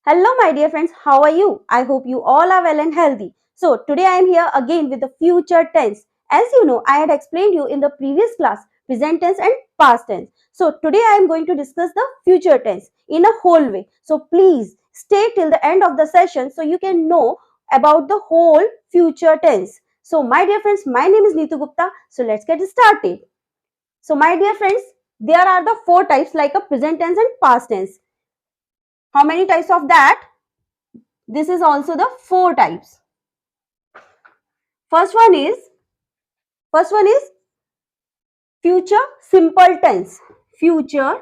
Hello, my dear friends. How are you? I hope you all are well and healthy. So, today I am here again with the future tense. As you know, I had explained you in the previous class present tense and past tense. So, today I am going to discuss the future tense in a whole way. So, please stay till the end of the session so you can know about the whole future tense. So, my dear friends, my name is Neetu Gupta. So, let's get started. So, my dear friends, there are the four types like a present tense and past tense. How many types of that? This is also the four types. First one is future simple tense. Future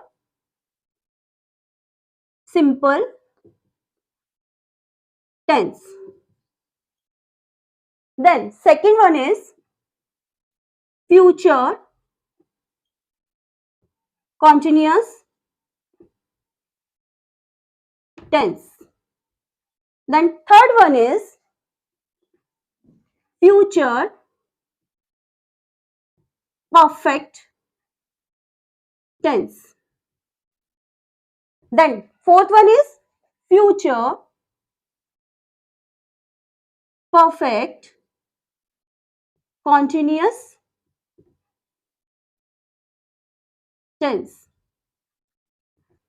simple tense. Then second one is future continuous tense. Then third one is future perfect tense. Then fourth one is future perfect continuous tense.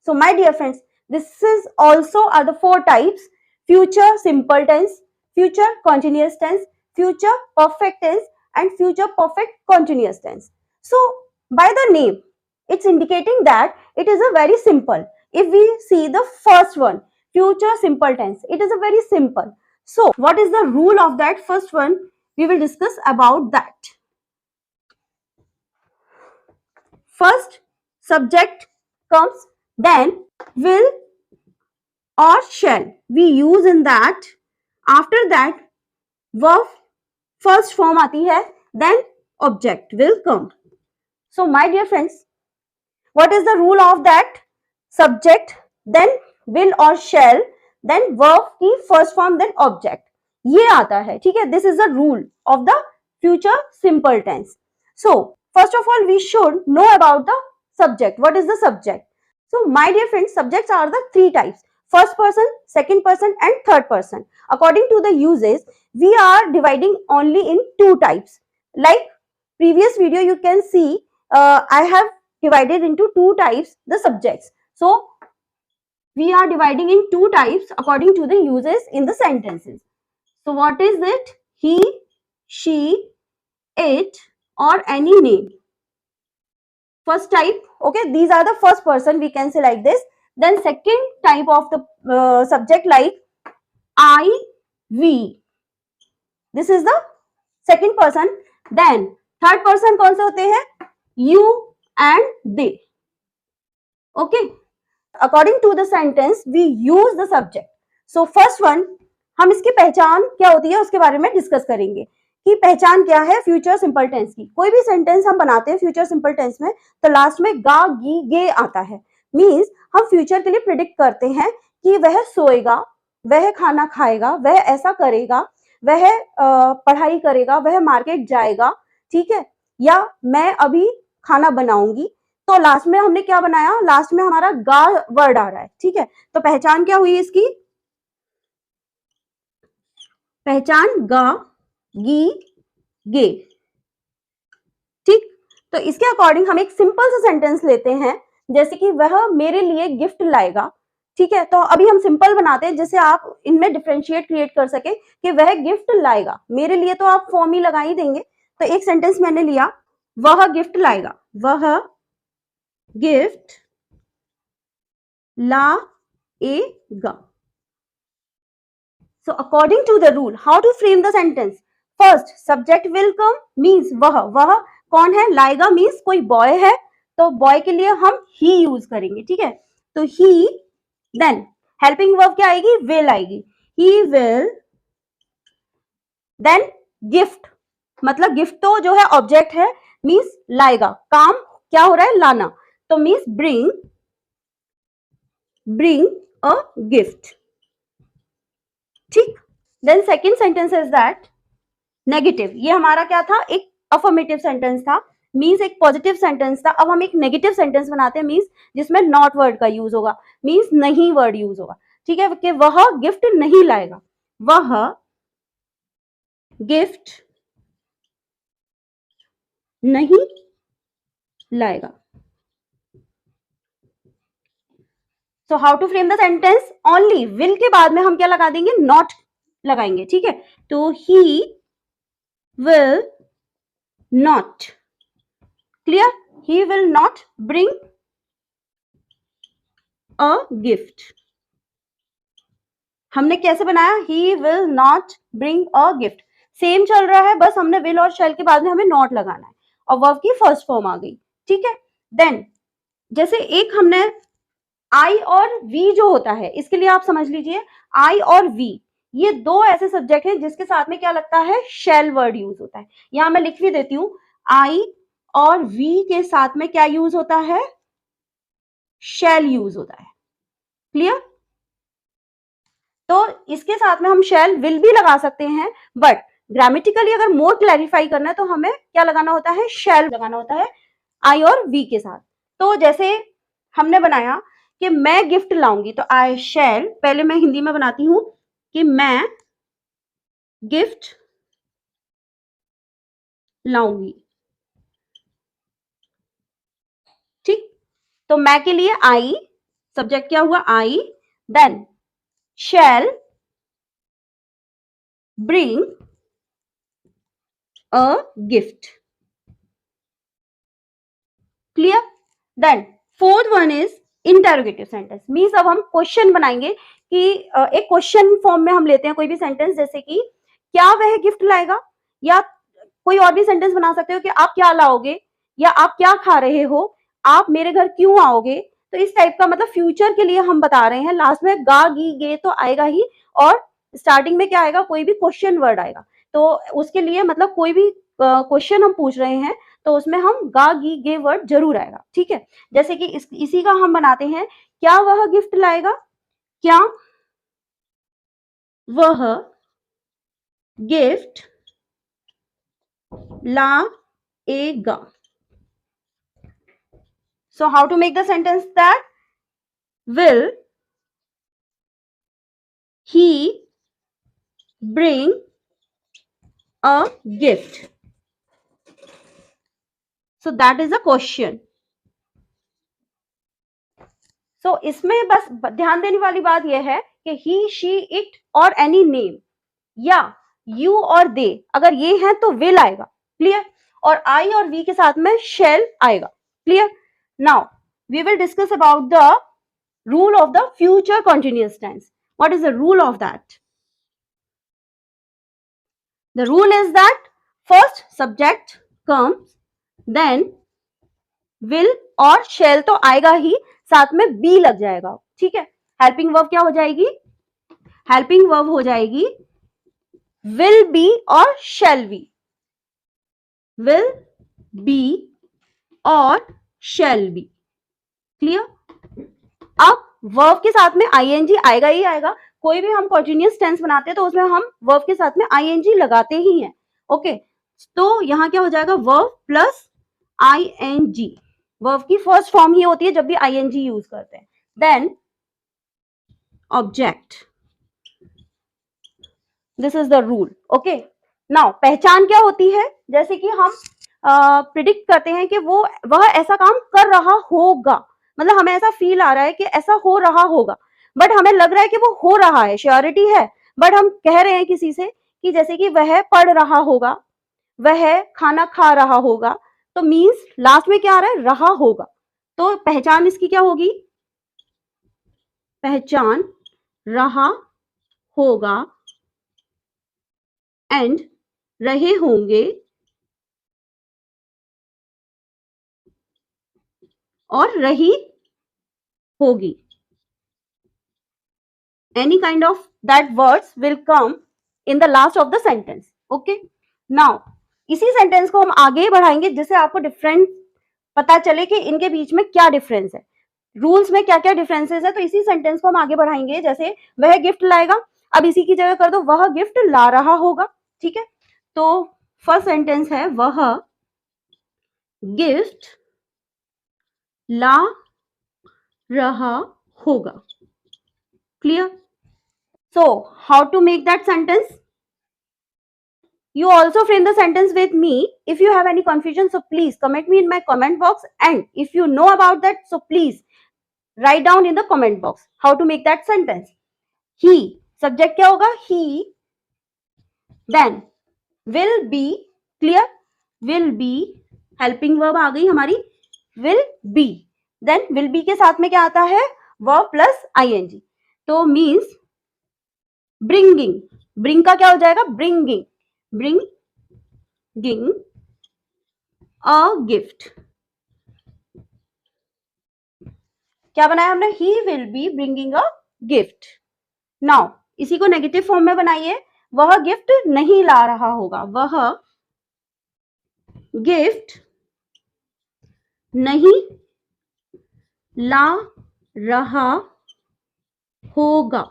So my dear friends, this is also are the four types: future simple tense, future continuous tense, future perfect tense, and future perfect continuous tense. So by the name, it's indicating that it is a very simple. If we see the first one, future simple tense, it is a very simple. So what is the rule of that first one? We will discuss about that. First, subject comes, then will or shall we use in that. After that verb first form आती है, then object will come. So my dear friends, what is the rule of that? Subject, then will or shall, then verb की first form, then object. ये आता है, ठीक है. This is the rule of the future simple tense. So first of all, we should know about the subject. What is the subject? So my dear friends, subjects are the three types: first person, second person, and third person. According to the uses, we are dividing only in two types. Like previous video, you can see I have divided into two types the subjects. So we are dividing in two types according to the uses in the sentences. So what is it? He, she, it, or any name. First type, okay, these are the first person, we can say like this. Then second type of the subject like I, we. This is the second person. Then third person कौन से होते हैं? You and they. Okay. According to the sentence, we use the subject. So first one, हम इसकी पहचान क्या होती है उसके बारे में डिस्कस करेंगे कि पहचान क्या है फ्यूचर सिंपल टेंस की. कोई भी सेंटेंस हम बनाते हैं फ्यूचर सिंपल टेंस में तो लास्ट में गा गी गे आता है. मीन्स हम फ्यूचर के लिए प्रिडिक्ट करते हैं कि वह सोएगा, वह खाना खाएगा, वह ऐसा करेगा, वह पढ़ाई करेगा, वह मार्केट जाएगा, ठीक है, या मैं अभी खाना बनाऊंगी. तो लास्ट में हमने क्या बनाया? लास्ट में हमारा गा वर्ड आ रहा है, ठीक है. तो पहचान क्या हुई इसकी? पहचान गा गी गे, ठीक. तो इसके अकॉर्डिंग हम एक सिंपल सा सेंटेंस लेते हैं, जैसे कि वह मेरे लिए गिफ्ट लाएगा, ठीक है. तो अभी हम सिंपल बनाते हैं जिससे आप इनमें डिफरेंशिएट क्रिएट कर सके कि वह गिफ्ट लाएगा. मेरे लिए तो आप फॉर्म ही लगा ही देंगे. तो एक सेंटेंस मैंने लिया, वह गिफ्ट लाएगा, वह गिफ्ट लाएगा. So according to the rule, how to frame the sentence? First, subject will come means वह कौन है? लाएगा means कोई boy है, तो boy के लिए हम he यूज करेंगे, ठीक है. तो he, then helping verb क्या आएगी? will आएगी. He will, then gift, मतलब गिफ्ट तो जो है ऑब्जेक्ट है, मीन्स लाएगा. काम क्या हो रहा है? लाना. तो मीन्स bring a gift, ठीक. Then second sentence is that negative. ये हमारा क्या था? एक अफर्मेटिव सेंटेंस था, मीन्स एक पॉजिटिव सेंटेंस था. अब हम एक नेगेटिव सेंटेंस बनाते हैं, मीन्स जिसमें नॉट वर्ड का यूज होगा, मीन्स नहीं वर्ड यूज होगा. ठीक है, कि वह गिफ्ट नहीं लाएगा, वह गिफ्ट नहीं लाएगा। So how to frame the sentence, only will के बाद में हम क्या लगा देंगे, नॉट लगाएंगे, ठीक है। तो he will not, clear, he will not bring a gift. हमने कैसे बनाया, ही will not bring a gift, same चल रहा है, बस हमने विल और शैल के बाद में हमें नॉट लगाना है और वर्ब की फर्स्ट फॉर्म आ गई, ठीक है। देन जैसे एक हमने आई और वी जो होता है, इसके लिए आप समझ लीजिए आई और वी ये दो ऐसे सब्जेक्ट हैं जिसके साथ में क्या लगता है, शेल वर्ड यूज होता है। यहां मैं लिख भी देती हूं, आई और वी के साथ में क्या यूज होता है, शेल यूज होता है, क्लियर। तो इसके साथ में हम शेल विल भी लगा सकते हैं, बट ग्रामेटिकली अगर मोर क्लैरिफाई करना है तो हमें क्या लगाना होता है, शेल लगाना होता है आई और वी के साथ। तो जैसे हमने बनाया कि मैं गिफ्ट लाऊंगी, तो आई शेल, पहले मैं हिंदी में बनाती हूं कि मैं गिफ्ट लाऊंगी, ठीक। तो मैं के लिए आई, सब्जेक्ट क्या हुआ I, then shall bring a gift, clear. Then fourth one is interrogative sentence, means अब हम क्वेश्चन बनाएंगे कि एक क्वेश्चन फॉर्म में हम लेते हैं कोई भी सेंटेंस, जैसे कि क्या वह गिफ्ट लाएगा, या कोई और भी सेंटेंस बना सकते हो कि आप क्या लाओगे, या आप क्या खा रहे हो, आप मेरे घर क्यों आओगे। तो इस टाइप का, मतलब फ्यूचर के लिए हम बता रहे हैं, लास्ट में गा गी गे तो आएगा ही, और स्टार्टिंग में क्या आएगा, कोई भी क्वेश्चन वर्ड आएगा। तो उसके लिए मतलब कोई भी क्वेश्चन हम पूछ रहे हैं तो उसमें हम गा गी गे वर्ड जरूर आएगा, ठीक है। जैसे कि इसी का हम बनाते हैं, क्या वह गिफ्ट लाएगा, क्या वह गिफ्ट लाएगा। So how to make the sentence that, will he bring a gift? So that is a question. So इसमें बस ध्यान देने वाली बात यह है कि he, she, it और any name या you और they अगर ये हैं तो will आएगा, क्लियर। और I और we के साथ में shall आएगा, clear. Now we will discuss about the rule of the future continuous tense. What is the rule of that? The rule is that first subject comes, then will और shall तो आएगा ही, साथ में be लग जाएगा, ठीक है। हेल्पिंग वर्ब क्या हो जाएगी, हेल्पिंग वर्ब हो जाएगी will be और shall be, will be और shall be, क्लियर। अब वर्ब के साथ में ing आएगा ही आएगा, कोई भी हम कंटिन्यूअस टेंस बनाते हैं तो उसमें हम वर्ब के साथ में ing लगाते ही हैं, ओके। तो यहां क्या हो जाएगा, वर्ब प्लस ing, वर्ब की फर्स्ट फॉर्म ही होती है जब भी ing यूज करते हैं। Then object, this is the rule, okay. Now पहचान क्या होती है, जैसे कि हम प्रिडिक्ट करते हैं कि वह ऐसा काम कर रहा होगा, मतलब हमें ऐसा फील आ रहा है कि ऐसा हो रहा होगा, बट हमें लग रहा है कि वो हो रहा है, श्योरिटी है, बट हम कह रहे हैं किसी से कि जैसे कि वह पढ़ रहा होगा, वह खाना खा रहा होगा, तो मीन्स लास्ट में क्या आ रहा है, रहा होगा। तो पहचान इसकी क्या होगी, पहचान रहा होगा एंड रहे होंगे और रही होगी, any kind of that words will come in the last of the sentence, okay। now इसी सेंटेंस को हम आगे बढ़ाएंगे जिससे आपको डिफरेंट पता चले कि इनके बीच में क्या डिफरेंस है, रूल्स में क्या क्या डिफरेंसेस है। तो इसी सेंटेंस को हम आगे बढ़ाएंगे, जैसे वह गिफ्ट लाएगा, अब इसी की जगह कर दो वह गिफ्ट ला रहा होगा, ठीक है। तो फर्स्ट सेंटेंस है वह गिफ्ट ला रहा होगा, Clear? So, how to make that sentence? You also frame the sentence with me. If you have any confusion, so please comment me in my comment box. And if you know about that, so please write down in the comment box how to make that sentence. He, subject क्या होगा? He, then will be, clear? Will be, helping verb आ गई हमारी, will be. Then will be के साथ में क्या आता है? Verb plus ing. तो means bringing. Bring का क्या हो जाएगा? Bringing. Bringing a gift. क्या बनाया हमने? He will be bringing a gift. Now इसी को नेगेटिव फॉर्म में बनाइए. वह गिफ्ट नहीं ला रहा होगा. वह गिफ्ट नहीं ला रहा होगा.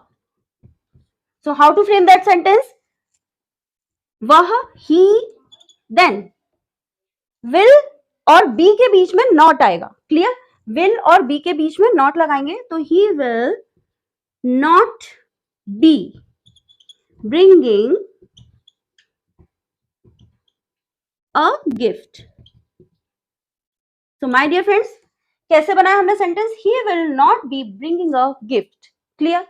So how to frame that sentence? वह, he, then will और be के बीच में not आएगा. क्लियर? will और be के बीच में not लगाएंगे तो he will not be bringing a gift. So my dear friends, कैसे बनाया हमने sentence? He will not be bringing a gift. Clear?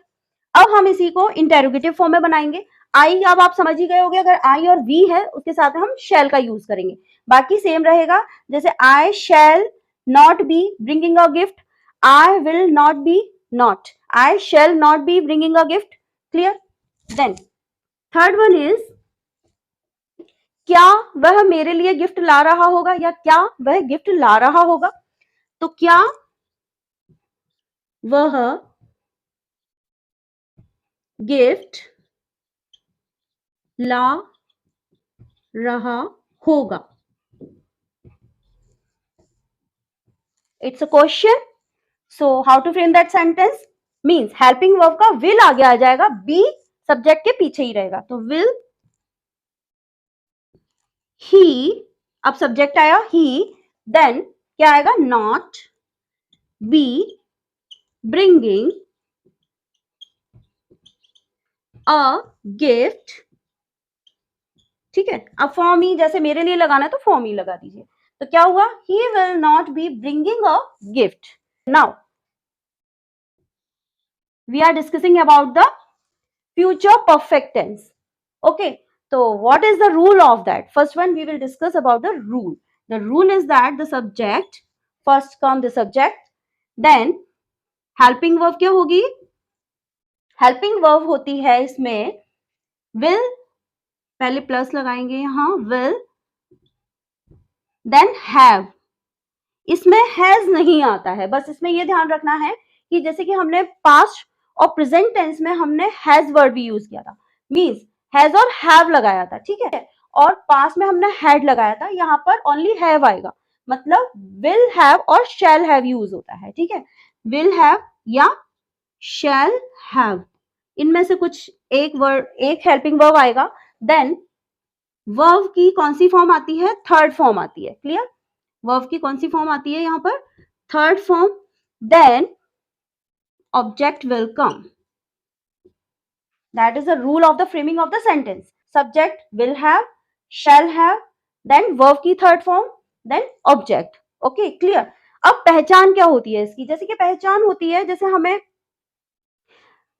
अब हम इसी को इंटेरोगेटिव फॉर्म में बनाएंगे. आई अब आप समझ ही गए होंगे. अगर आई और वी है उसके साथ हम शैल का यूज करेंगे. बाकी सेम रहेगा. जैसे I shall not be bringing a gift, I will not be not, I shall not be bringing a gift. Clear? Then third one is क्या वह मेरे लिए गिफ्ट ला रहा होगा या क्या वह गिफ्ट ला रहा होगा. तो क्या वह गिफ्ट ला रहा होगा. It's a question. So how to frame that sentence? Means helping verb का विल आगे आ जाएगा, बी सब्जेक्ट के पीछे ही रहेगा. तो विल ही, अब सब्जेक्ट आया ही, देन क्या आएगा? Not be bringing a gift. ठीक है. अब फॉर्म ही जैसे मेरे लिए लगाना है तो फॉर्म ही लगा दीजिए. तो क्या हुआ? He will not be bringing a gift. Now we are discussing about the future perfect tense. Okay. So what is the rule of that? First one we will discuss about the rule. The rule is that the subject, first come the subject, then helping verb क्या होगी? Helping verb होती है इसमें will, पहले plus लगाएंगे यहाँ, will, then have. इसमें has नहीं आता है. बस इसमें ये ध्यान रखना है कि जैसे कि हमने पास्ट और प्रेजेंट टेंस में हमने has वर्ड भी यूज किया था. मीन्स हैज और हैव लगाया था. ठीक है. और पास्ट में हमने हैड लगाया था. यहाँ पर ओनली हैव आएगा. मतलब विल हैव और शैल हैव यूज होता है. ठीक है. विल हैव या शैल हैव, इनमें से कुछ एक वर्ड, एक हेल्पिंग वर्ब आएगा. देन वर्ब की कौन सी फॉर्म आती है? थर्ड फॉर्म आती है. क्लियर? वर्ब की कौन सी फॉर्म आती है यहाँ पर? Third form. Then object will come. That is the rule of the framing of the sentence. Subject will have, shall have, then verb की third form, then object. Okay, clear? अब पहचान क्या होती है इसकी? जैसे कि पहचान होती है, जैसे हमें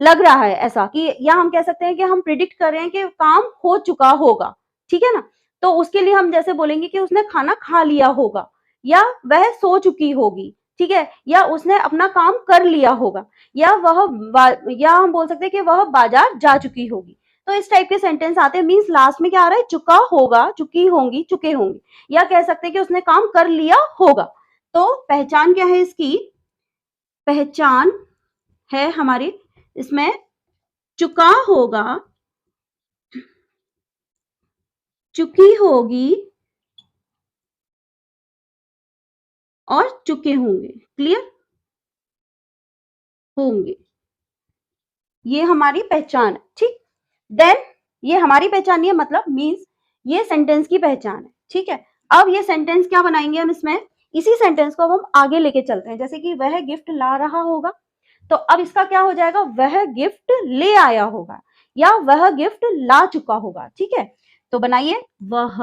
लग रहा है ऐसा कि, या हम कह सकते हैं कि हम प्रिडिक्ट कर रहे हैं कि काम हो चुका होगा. ठीक है ना? तो उसके लिए हम जैसे बोलेंगे कि उसने खाना खा लिया होगा, या वह सो चुकी होगी. ठीक है. या उसने अपना काम कर लिया होगा, या या हम बोल सकते हैं कि वह बाजार जा चुकी होगी. तो इस टाइप के सेंटेंस आते हैं. मींस लास्ट में क्या आ रहा है? चुका होगा, चुकी होंगी, चुके होंगे. या कह सकते हैं कि उसने काम कर लिया होगा. तो पहचान क्या है इसकी? पहचान है हमारी इसमें चुका होगा, चुकी होगी और चुके होंगे. क्लियर? होंगे, ये हमारी पहचान है. ठीक. देन ये हमारी पहचान नहीं है, मतलब मींस ये सेंटेंस की पहचान है. ठीक है. अब ये सेंटेंस क्या बनाएंगे हम इसमें? इसी सेंटेंस को अब हम आगे लेके चलते हैं. जैसे कि वह गिफ्ट ला रहा होगा, तो अब इसका क्या हो जाएगा, वह गिफ्ट ले आया होगा या वह गिफ्ट ला चुका होगा। ठीक है, तो बनाइए, वह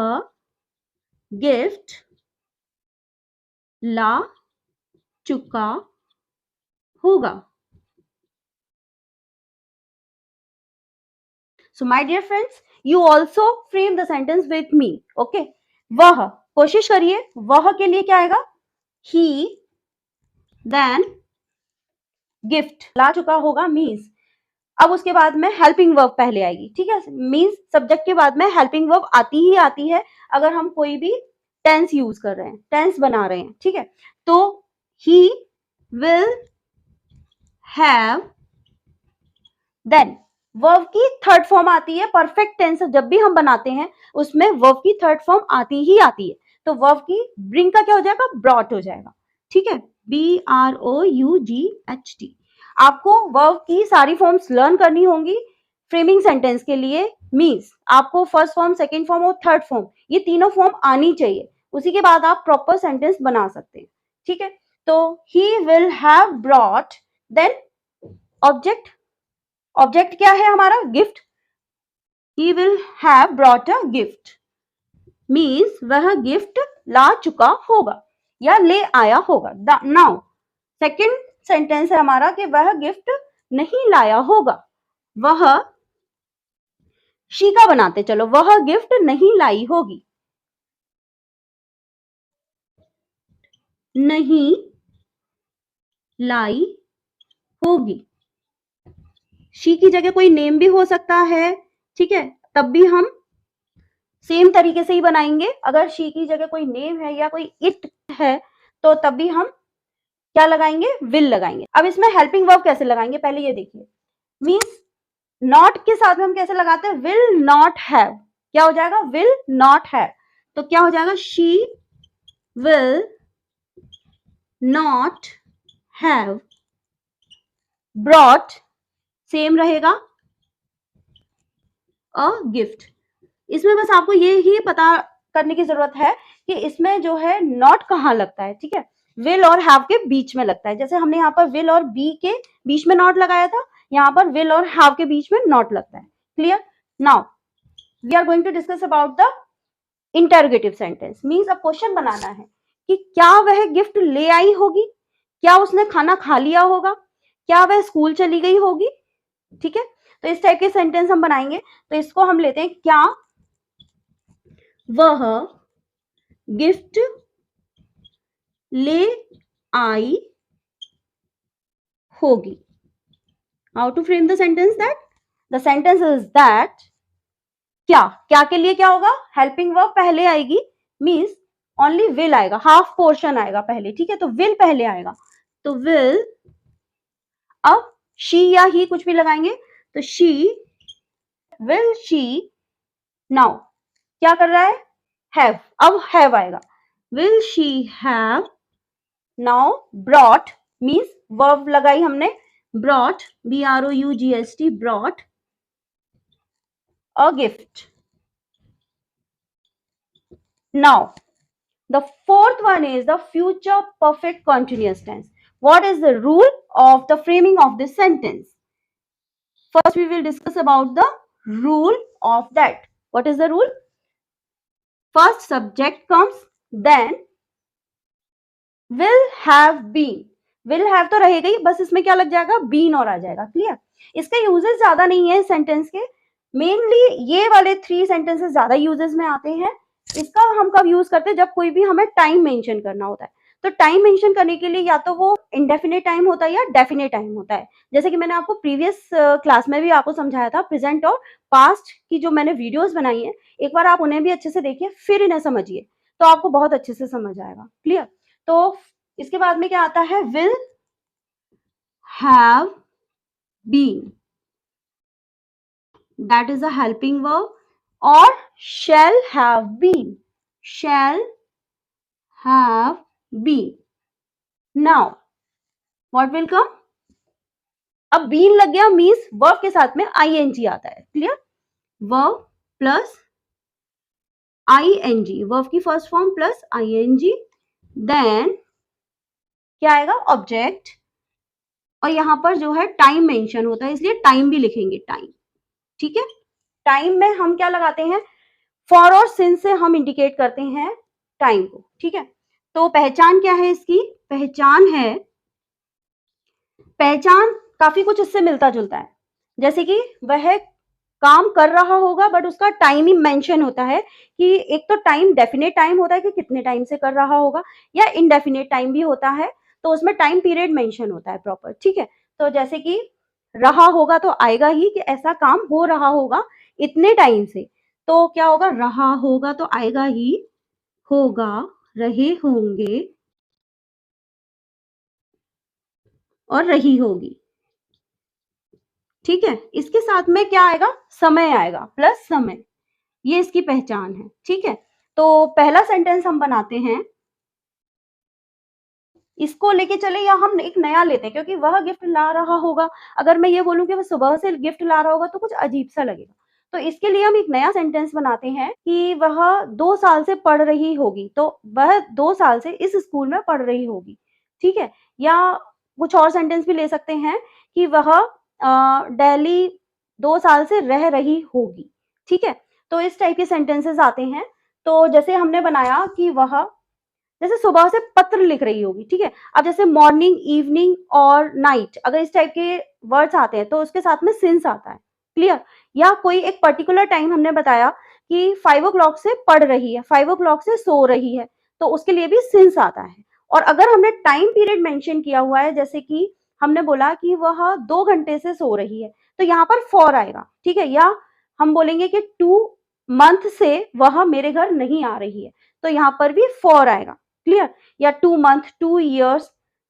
गिफ्ट ला चुका होगा। So my dear friends, you also frame the sentence with me. Okay, वह, कोशिश करिए, वह के लिए क्या आएगा, he then गिफ्ट ला चुका होगा मीन्स, अब उसके बाद में हेल्पिंग वर्ब पहले आएगी। ठीक है, मीन्स सब्जेक्ट के बाद में हेल्पिंग वर्ब आती ही आती है अगर हम कोई भी टेंस यूज कर रहे हैं, टेंस बना रहे हैं। ठीक है, तो he will have, then verb की थर्ड फॉर्म आती है, परफेक्ट टेंस जब भी हम बनाते हैं उसमें वर्ब की थर्ड फॉर्म आती ही आती है। तो वर्ब की ब्रिंग का क्या हो जाएगा, ब्रॉट हो जाएगा। ठीक है, BROUGHT। आपको वर्ब की सारी फॉर्म्स लर्न करनी होंगी फ्रेमिंग सेंटेंस के लिए। मीन्स आपको फर्स्ट फॉर्म, सेकेंड फॉर्म और थर्ड फॉर्म, ये तीनों फॉर्म आनी चाहिए, उसी के बाद आप प्रॉपर सेंटेंस बना सकते हैं। ठीक है, तो he will have brought, then object, object क्या है हमारा, gift. He will have brought a gift means वह गिफ्ट ला चुका होगा या ले आया होगा। नाउ सेकेंड सेंटेंस है हमारा कि वह गिफ्ट नहीं लाया होगा। वह, शी का बनाते चलो, वह गिफ्ट नहीं लाई होगी, नहीं लाई होगी। शी की जगह कोई नेम भी हो सकता है। ठीक है, तब भी हम सेम तरीके से ही बनाएंगे। अगर शी की जगह कोई नेम है या कोई इट है तो तब भी हम क्या लगाएंगे, विल लगाएंगे। अब इसमें हेल्पिंग वर्ब कैसे लगाएंगे पहले ये देखिए। मीन्स नॉट के साथ में हम कैसे लगाते हैं, विल नॉट हैव, क्या हो जाएगा, विल नॉट हैव। तो क्या हो जाएगा, she will not have brought, same रहेगा, अ गिफ्ट। इसमें बस आपको ये ही पता करने की जरूरत है कि इसमें जो है नॉट कहाँ लगता है। ठीक है, विल और हैव के बीच में लगता है। जैसे हमने यहाँ पर विल और बी के बीच में नॉट लगाया था, यहाँ पर विल और हैव के बीच में नॉट लगता है। Clear. Now we are going to discuss about the interrogative sentence. Means अब क्वेश्चन बनाना है कि क्या वह गिफ्ट ले आई होगी, क्या उसने खाना खा लिया होगा, क्या वह स्कूल चली गई होगी। ठीक है, तो इस टाइप के सेंटेंस हम बनाएंगे। तो इसको हम लेते हैं, क्या वह गिफ्ट ले आई होगी। How to frame the sentence, that the sentence is that, क्या, क्या के लिए क्या होगा, हेल्पिंग वर्ब पहले आएगी, मीन्स ओनली विल आएगा, हाफ पोर्शन आएगा पहले। ठीक है, तो विल पहले आएगा, तो विल, अब शी या ही कुछ भी लगाएंगे, तो शी विल, शी, नाउ क्या कर रहा है, हैव, अब हैव आएगा, will she have now brought, means verb लगाई हमने, brought, BROUGHT, brought a gift. Now the fourth one is the future perfect continuous tense. What is the rule of the framing of this sentence? First we will discuss about the rule of that. What is the rule? First subject comes, then will have been, will have तो रहेगा ही, बस इसमें क्या लग जाएगा, been और आ जाएगा। Clear. इसके यूजेस ज्यादा नहीं है सेंटेंस के, मेनली ये वाले 3 सेंटेंसेस ज्यादा यूजेस में आते हैं। इसका हम कब यूज करते हैं, जब कोई भी हमें टाइम मेंशन करना होता है। तो टाइम मेंशन करने के लिए या तो वो इंडेफिनेट टाइम होता है या डेफिनेट टाइम होता है। जैसे कि मैंने आपको प्रीवियस क्लास में भी आपको समझाया था, प्रेजेंट और पास्ट की जो मैंने वीडियोस बनाई है, एक बार आप उन्हें भी अच्छे से देखिए, फिर इन्हें समझिए, तो आपको बहुत अच्छे से समझ आएगा। क्लियर। तो इसके बाद में क्या आता है, will have been, that is a helping verb, or shall have been, shall have been. Now what will come, अब बीन लग गया मीन्स वर्ब के साथ में ing आता है। Clear, verb plus ing, verb की first form plus ing, then क्या आएगा, ऑब्जेक्ट और यहाँ पर जो है टाइम मेंशन होता है, इसलिए टाइम भी लिखेंगे, टाइम। ठीक है, टाइम में हम क्या लगाते हैं, फॉर और सिंस से हम इंडिकेट करते हैं टाइम को। ठीक है, तो पहचान क्या है इसकी, पहचान काफी कुछ इससे मिलता जुलता है, जैसे कि वह काम कर रहा होगा बट उसका टाइम ही मेंशन होता है, कि एक तो टाइम डेफिनेट टाइम होता है कि कितने टाइम से कर रहा होगा, या इनडेफिनेट टाइम भी होता है, तो उसमें टाइम पीरियड मेंशन होता है प्रॉपर। ठीक है, तो जैसे कि रहा होगा तो आएगा ही कि ऐसा काम हो रहा होगा इतने टाइम से, तो क्या होगा, रहा होगा तो आएगा ही, होगा, रहे होंगे और रही होगी। ठीक है, इसके साथ में क्या आएगा, समय आएगा, प्लस समय, ये इसकी पहचान है। ठीक है, तो पहला सेंटेंस हम बनाते हैं, इसको लेके चले या हम एक नया लेते हैं, क्योंकि वह गिफ्ट ला रहा होगा, अगर मैं ये बोलूं कि वह सुबह से गिफ्ट ला रहा होगा तो कुछ अजीब सा लगेगा, तो इसके लिए हम एक नया सेंटेंस बनाते हैं कि वह 2 साल से पढ़ रही होगी, तो वह 2 साल से इस स्कूल में पढ़ रही होगी। ठीक है, या कुछ और सेंटेंस भी ले सकते हैं कि वह दिल्ली 2 साल से रह रही होगी। ठीक है, तो इस टाइप के सेंटेंसेस आते हैं। तो जैसे हमने बनाया कि वह जैसे सुबह से पत्र लिख रही होगी। ठीक है, अब जैसे मॉर्निंग, इवनिंग और नाइट, अगर इस टाइप के वर्ड्स आते हैं तो उसके साथ में सिंस आता है। क्लियर, या कोई एक पर्टिकुलर टाइम हमने बताया कि 5 o'clock से पढ़ रही है, 5 o'clock से सो रही है, तो उसके लिए भी सिंस आता है। और अगर हमने टाइम पीरियड मेंशन किया हुआ है, जैसे कि हमने बोला कि वह 2 घंटे से सो रही है, तो यहाँ पर फॉर आएगा। ठीक है, या हम बोलेंगे कि 2 month से वह मेरे घर नहीं आ रही है, तो यहाँ पर भी फॉर आएगा। क्लियर, या 2 month, 2 years,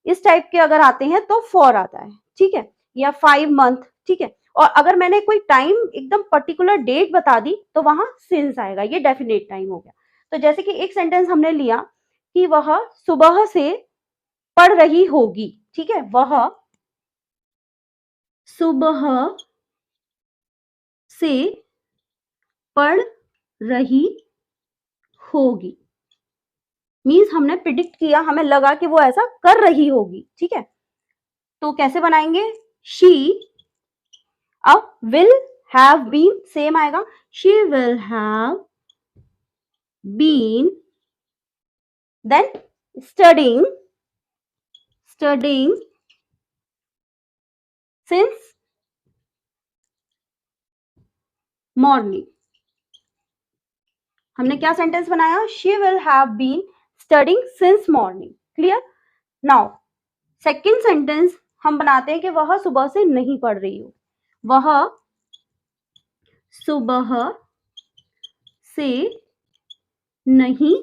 इस टाइप के अगर आते हैं तो फॉर आता है। ठीक है, या 5 month। ठीक है, और अगर मैंने कोई टाइम एकदम पर्टिकुलर डेट बता दी तो वहां सिंस आएगा, ये डेफिनेट टाइम हो गया। तो जैसे कि एक सेंटेंस हमने लिया कि वह सुबह से पढ़ रही होगी। ठीक है, वह सुबह से पढ़ रही होगी, मीन्स हमने प्रिडिक्ट किया, हमें लगा कि वो ऐसा कर रही होगी। ठीक है, तो कैसे बनाएंगे, शी, अब विल हैव बीन सेम आएगा, she will have been, then studying since morning. हमने क्या सेंटेंस बनाया, she will have been studying since morning. Clear, now second sentence हम बनाते हैं कि वह सुबह से नहीं पढ़ रही हो, वह सुबह से नहीं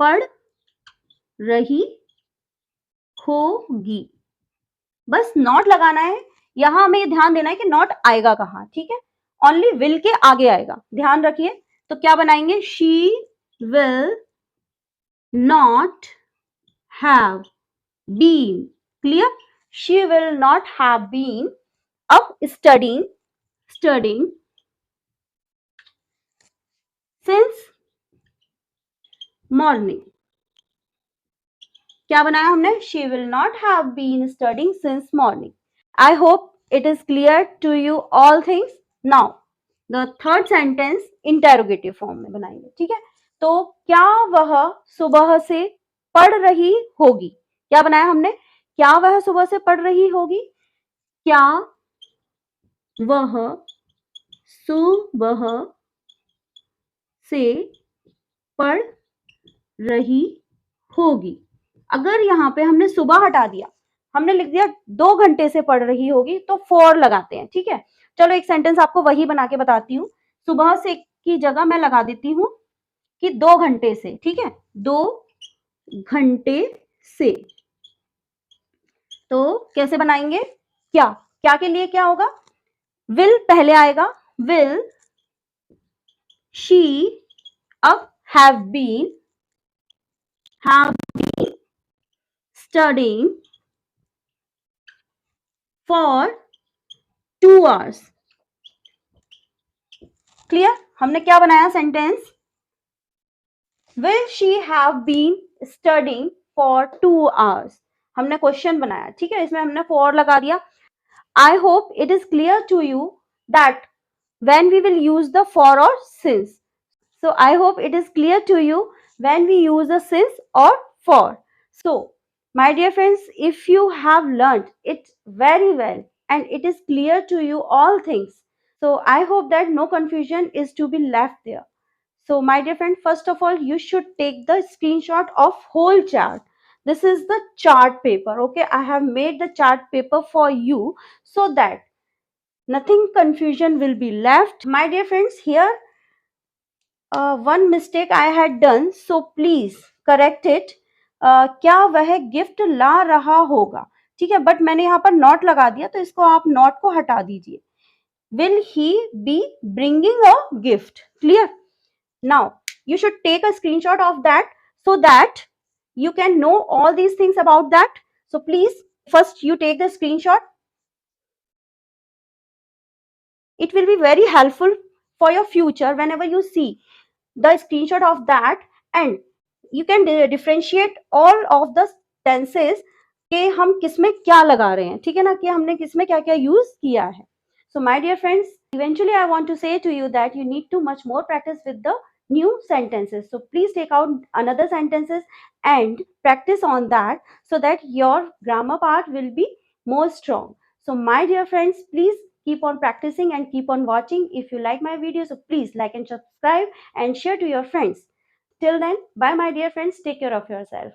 पढ़ रही होगी, बस नॉट लगाना है। यहां हमें ये ध्यान देना है कि नॉट आएगा कहां। ठीक है, ओनली विल के आगे आएगा, ध्यान रखिए। तो क्या बनाएंगे, she will not have been. Clear, she will not have been, अब स्टडिंग सिंस मॉर्निंग। क्या बनाया हमने, she will not have been studying since morning. I hope it is clear to you all things. Now the third sentence interrogative form में बनाएंगे। ठीक है, तो क्या वह सुबह से पढ़ रही होगी, क्या बनाया हमने, क्या वह सुबह से पढ़ रही होगी, क्या वह सुबह से पढ़ रही होगी। अगर यहाँ पे हमने सुबह हटा दिया, हमने लिख दिया 2 घंटे से पढ़ रही होगी, तो फॉर लगाते हैं। ठीक है, चलो एक सेंटेंस आपको वही बना के बताती हूँ। सुबह से की जगह मैं लगा देती हूँ कि 2 घंटे से। ठीक है, 2 घंटे से, तो कैसे बनाएंगे, क्या क्या के लिए क्या होगा, विल पहले आएगा, विल शी, अब have been studying for 2 hours। Clear, हमने क्या बनाया sentence, will she have been studying for 2 hours। हमने क्वेश्चन बनाया, ठीक है, इसमें हमने for लगा दिया. I hope it is clear to you that when we will use the for or since. So I hope it is clear to you when we use the since or for. So my dear friends, if you have learned it very well and it is clear to you all things, so I hope that no confusion is to be left there. So my dear friend, first of all, you should take the screenshot of whole chart. This is the chart paper. Okay, I have made the chart paper for you so that nothing confusion will be left. My dear friends, here one mistake I had done, so please correct it. क्या वह gift ला रहा होगा, ठीक है, but मैंने यहाँ पर नॉट लगा दिया, तो इसको आप नॉट को हटा दीजिए. Will he be bringing a gift? Clear? Now you should take a screenshot of that so that you can know all these things about that. So please, first you take the screenshot. It will be very helpful for your future whenever you see the screenshot of that, and you can differentiate all of the tenses कि हम किस में क्या लगा रहे हैं, ठीक है ना, कि हमने किस में क्या क्या यूज किया है. So my dear friends, eventually I want to say to you that you need to much more practice with the new sentences. So please take out another sentences and practice on that so that your grammar part will be more strong. So my dear friends, please keep on practicing and keep on watching. If you like my video, so please like and subscribe and share to your friends. Till then, bye my dear friends, take care of yourself.